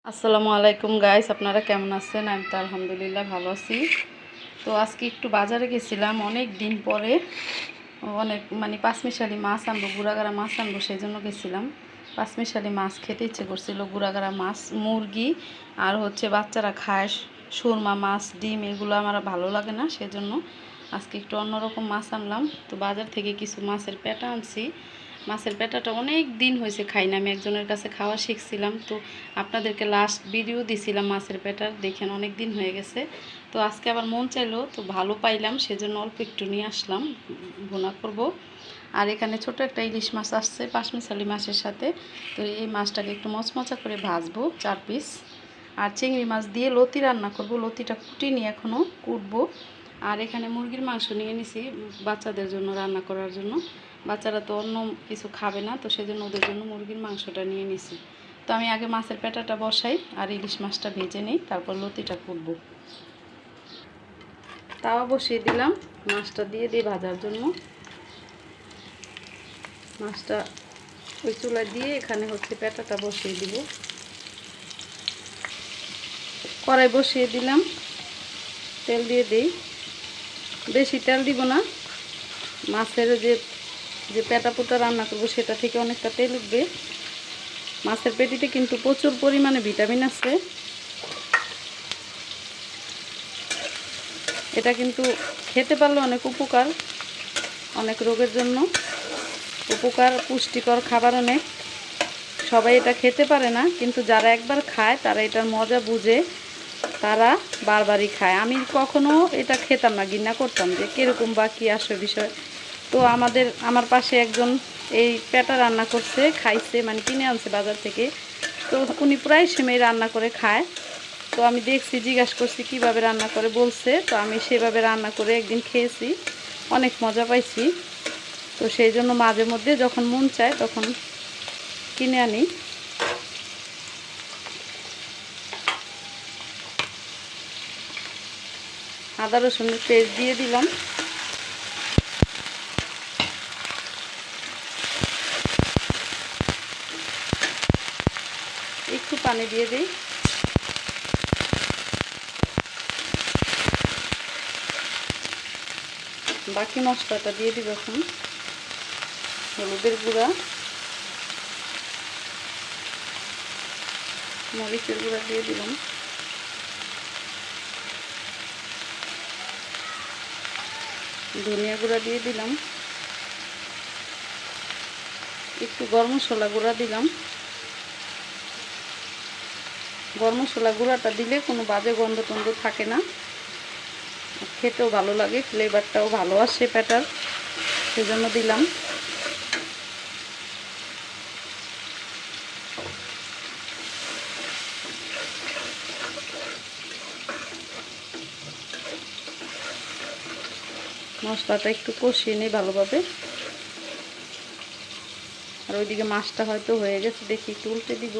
আসসালামু আলাইকুম গাইস, আপনারা কেমন আছেন? আমি তো আলহামদুলিল্লাহ ভালো আছি। তো আজকে একটু বাজারে গেছিলাম অনেক দিন পরে। অনেক পাঁচমিশালি মাছ আনবো, গুড়াগাড়া মাছ আনবো, সেই জন্য গেছিলাম। পাঁচমিশালি মাছ খেতে ইচ্ছে করছিল, গুড়াগাড়া মাছ, মুরগি আর বাচ্চারা খায় সুরমা মাছ, ডিম, এগুলো আমার ভালো লাগে না, সেজন্য আজকে একটু অন্যরকম মাছ আনলাম। তো বাজার থেকে কিছু মাছের পেটা আনছি। মাছের পেটাটা অনেক দিন হয়েছে খাই না, আমি একজনের কাছে খাওয়া শিখছিলাম। তো আপনাদেরকে লাস্ট ভিডিও দিছিলাম মাছের পেটার, দেখেন অনেক দিন হয়ে গেছে। তো আজকে আবার মন চাইলো, তো ভালো পাইলাম, সেজন্য অল্প একটু নিয়ে আসলাম, ভুনা করব। আর এখানে ছোট একটা ইলিশ মাছ আসছে পাঁচমিশালি মাছের সাথে। তো এই মাছটাকে একটু মচমচা করে ভাজবো 4 পিস। আর চিংড়ি মাছ দিয়ে লতি রান্না করব, লতিটা কুটিনি, এখনও কুটবো। আর এখানে মুরগির মাংস নিয়ে নিছি বাচ্চাদের জন্য রান্না করার জন্য। বাচ্চারা তো অন্য কিছু খাবে না, তো সেজন্য ওদের জন্য মুরগির মাংসটা নিয়ে নিছি। তো আমি আগে মাছের পেটাটা বসাই আর ইলিশ মাছটা ভেজে নিই, তারপর লতিটা কুটবো। তাওয়া বসিয়ে দিলাম, মাছটা দিয়ে দিই ভাজার জন্য। মাছটা ওই চুলায় দিয়ে এখানে পেটাটা বসিয়ে দিব। কড়াই বসিয়ে দিলাম, তেল দিয়ে দিই। বেশি তেল দিব না, মাছের যে যে পেটা পুটা রান্না করবো সেটা থেকে অনেকটা তেল উঠবে। মাছের পেটিতে কিন্তু প্রচুর পরিমাণে ভিটামিন আছে। এটা কিন্তু খেতে পারলে অনেক উপকার, অনেক রোগের জন্য উপকার, পুষ্টিকর খাবার অনেক। সবাই এটা খেতে পারে না, কিন্তু যারা একবার খায় তারা এটার মজা বুঝে, তারা বারবারই খায়। আমি কখনো এটা খেতাম না, ঘৃণা করতাম যে কীরকম বা কী আসে বিষয়। তো আমার পাশে একজন এই পেটা রান্না করছে, খাইছে, কিনে আনছে বাজার থেকে। তো উনি প্রায় সময় রান্না করে খায়। তো আমি দেখছি, জিজ্ঞাসা করছি কীভাবে রান্না করে, বলছে। তো আমি সেভাবে রান্না করে একদিন খেয়েছি, অনেক মজা পাইছি। তো সেই জন্য মাঝে মধ্যে যখন মন চায় তখন কিনে আনি। আদা রসুনের পেস্ট দিয়ে দিলাম। একটু পানি দিয়ে দিই। বাকি মশলাটা দিয়ে দিব এখন। হলুদের গুঁড়া, মরিচের গুঁড়া দিয়ে দিলাম, ধনিয়া গুঁড়া দিয়ে দিলাম, একটু গরম মশলা গুঁড়া দিলাম। গরম মশলা গুঁড়াটা দিলে কোনো বাজে গন্ধ টন্ধ থাকে না, খেতেও ভালো লাগে, ফ্লেভারটাও ভালো আসে পেটার, সেজন্য দিলাম। মশলাটা একটু কষিয়ে নিই ভালোভাবে। আর ওইদিকে মাছটা হয়তো হয়ে গেছে, দেখি একটু উল্টে দিব।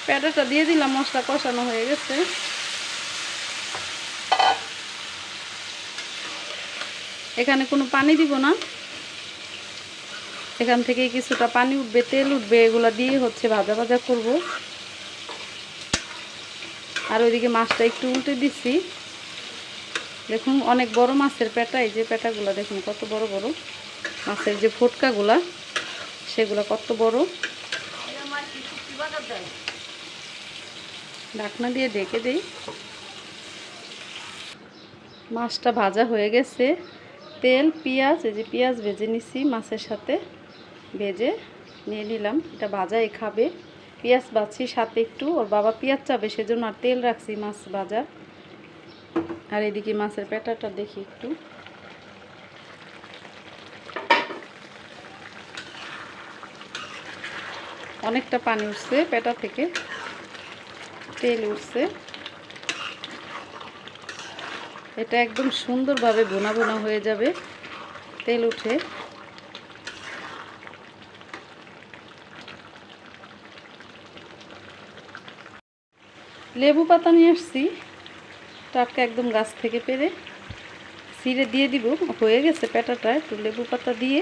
পেটাটা দিয়ে দিলাম, মশলা কষানো হয়ে গেছে। এখানে কোনো পানি দিব না, এখান থেকে কিছুটা পানি উঠবে, তেল উঠবে, এগুলা দিয়ে ভাজা ভাজা করব। আর ওইদিকে মাছটা একটু উল্টে দিচ্ছি। দেখুন অনেক বড় মাছের পেটা, এই যে পেটাগুলো দেখুন কত বড় বড়, মাছের যে ফোটকাগুলা সেগুলো কত বড়। ঢাকনা দিয়ে ঢেকে দিই। মাছটা ভাজা হয়ে গেছে। তেল, পেঁয়াজ, এই যে পেঁয়াজ ভেজে নিছি, মাছের সাথে ভেজে নিয়ে নিলাম। এটা ভাজাই খাবে। পেঁয়াজ বাছি সাথে একটু, ওর বাবা পেঁয়াজ চাবে সেজন্য আর তেল রাখছি মাছ ভাজা। আর এদিকে মাছের পেটাটা দেখি একটু, অনেকটা পানি উঠছে পেটা থেকে, তেল উঠছে। এটা একদম সুন্দরভাবে ভুনা ভুনা হয়ে যাবে তেল উঠে। লেবু পাতা নিয়ে আসছি, টাটকা একদম গাছ থেকে পেড়ে, ছিঁড়ে দিয়ে দিব। হয়ে গেছে পেটাটা, একটু লেবু পাতা দিয়ে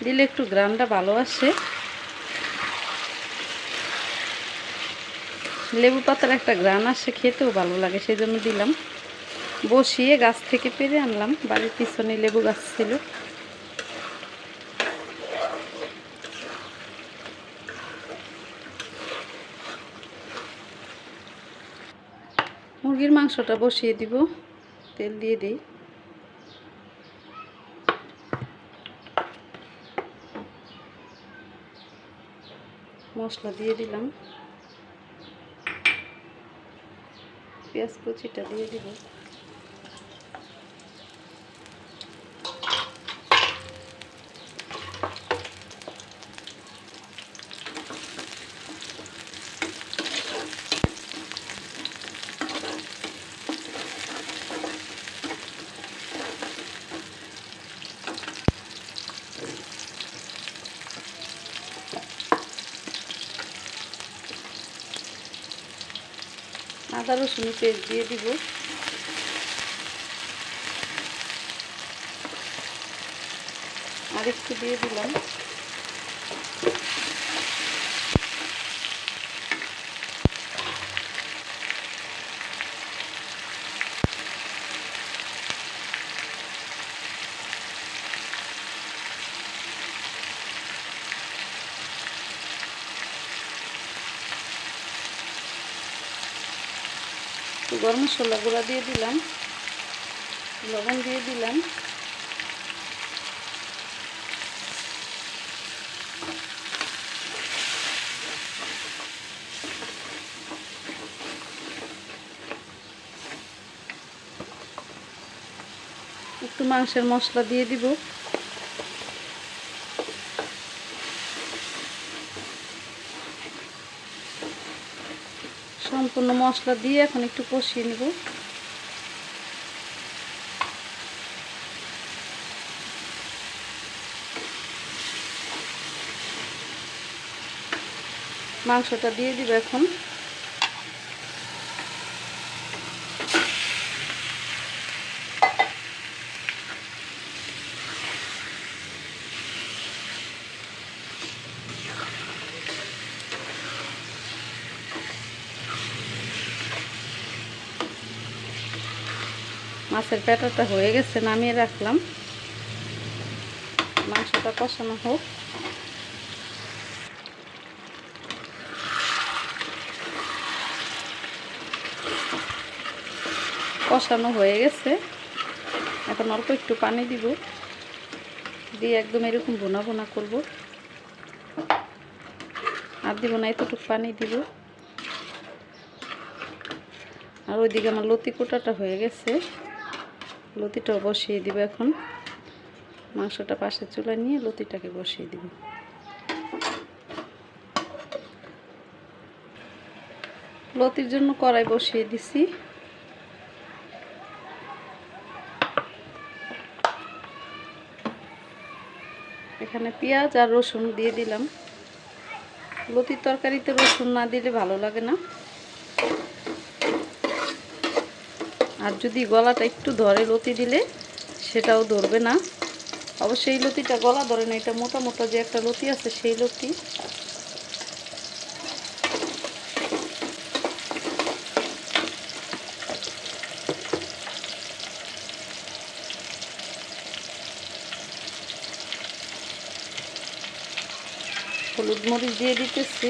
দিলে একটু গ্রানটা ভালো আসে। লেবু পাতার একটা ঘ্রাণ আসে, খেতেও ভালো লাগে, সেই জন্য দিলাম। বসিয়ে গাছ থেকে পেরে আনলাম, বাড়ির পিছনে লেবু গাছ ছিল। মুরগির মাংসটা বসিয়ে দিব, তেল দিয়ে দিই। মশলা দিয়ে দিলাম, পেঁয়াজ কুচিটা দিয়ে দিব। আদা রসুন পেস্ট দিয়ে দিব। আর একটু দিয়ে দিলাম। গরম মশলা গুঁড়া দিয়ে দিলাম, লবণ দিয়ে দিলাম। একটু মাংসের মশলা দিয়ে দিব। সম্পূর্ণ মশলা দিয়ে এখন একটু কষিয়ে নেব। মাংসটা দিয়ে দিব এখন। মাছের পেটাটা হয়ে গেছে, নামিয়ে রাখলাম। মাংসটা কষানো হোক। কষানো হয়ে গেছে, এখন অল্প একটু পানি দিব, দিয়ে একদম এরকম ভুনা ভুনা করব। আর দিব না, এতটুকু পানি দিব। আর ওইদিকে আমার লতি কোটাটা হয়ে গেছে, লতিটাও বসিয়ে দিব এখন। মাংসটা পাশে চুলায় নিয়ে লতিটাকে বসিয়ে দিব। লতির জন্য কড়াই বসিয়ে দিছি। এখানে পেঁয়াজ আর রসুন দিয়ে দিলাম। লতির তরকারিতে রসুন না দিলে ভালো লাগে না। আর যদি গলাটা একটু ধরে লতি দিলে সেটাও ধরবে না। অবশ্যই এই লতিটা গলা ধরে না, এটা মোটা মোটা যে একটা লতি আছে সেই লতি। হলুদ মরিচ দিয়ে দিতেছি,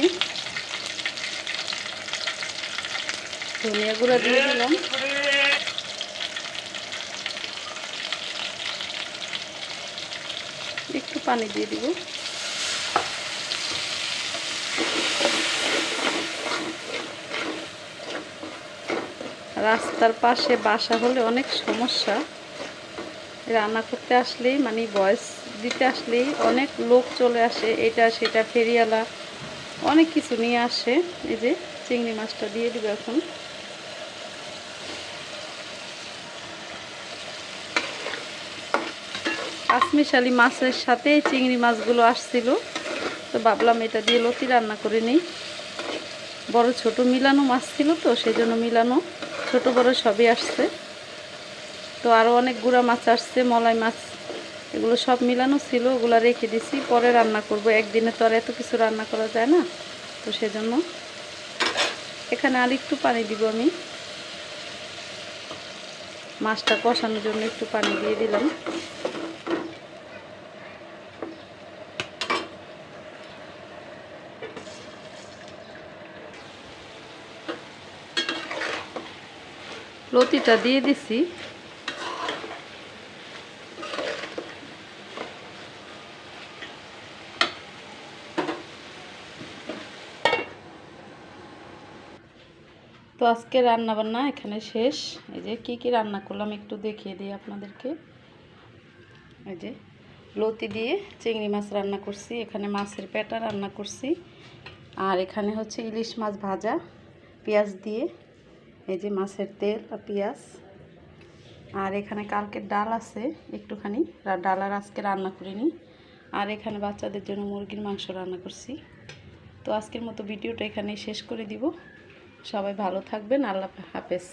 ধনিয়া গুঁড়া দিয়ে দিলাম। একটু পানি দিয়ে দিব। রাস্তার পাশে বাসা হলে অনেক সমস্যা। রান্না করতে আসলেই মানে ভয়েস দিতে আসলেই অনেক লোক চলে আসে, এটা সেটা ফেরিওয়ালা অনেক কিছু নিয়ে আসে। এই যে চিংড়ি মাছটা দিয়ে দিব এখন। পাঁচমিশালি মাছের সাথে চিংড়ি মাছগুলো আসছিল, তো ভাবলাম এটা দিয়ে লতি রান্না করে নিই। বড় ছোট মিলানো মাছ ছিল, তো সেই জন্য মিলানো, ছোট বড় সবই আসছে। তো আরও অনেক গুঁড়া মাছ আসছে, মলাই মাছ, এগুলো সব মিলানো ছিল, ওগুলো রেখে দিছি, পরে রান্না করব। একদিনে তো আর এত কিছু রান্না করা যায় না, তো সেজন্য এখানে আর একটু পানি দিব আমি, মাছটা কষানোর জন্য একটু পানি দিয়ে দিলাম। লতিটা দিয়ে দিছি। তো আজকে রান্না বান্না এখানে শেষ। এই যে কি রান্না করলাম একটু দেখিয়ে দিই আপনাদেরকে। এই যে লতি দিয়ে চিংড়ি মাছ রান্না করছি, এখানে মাছের পেটা রান্না করছি, আর এখানে হচ্ছে ইলিশ মাছ ভাজা পেঁয়াজ দিয়ে, এই যে মাছের তেল আর পেঁয়াজ, আর এখানে কালকের ডাল আছে একটুখানি, ডাল আর আজকে রান্না করিনি। আর এখানে বাচ্চাদের জন্য মুরগির মাংস রান্না করছি। তো আজকের মতো ভিডিওটা এখানেই শেষ করে দিব। সবাই ভালো থাকবেন, আল্লাহ হাফেজ।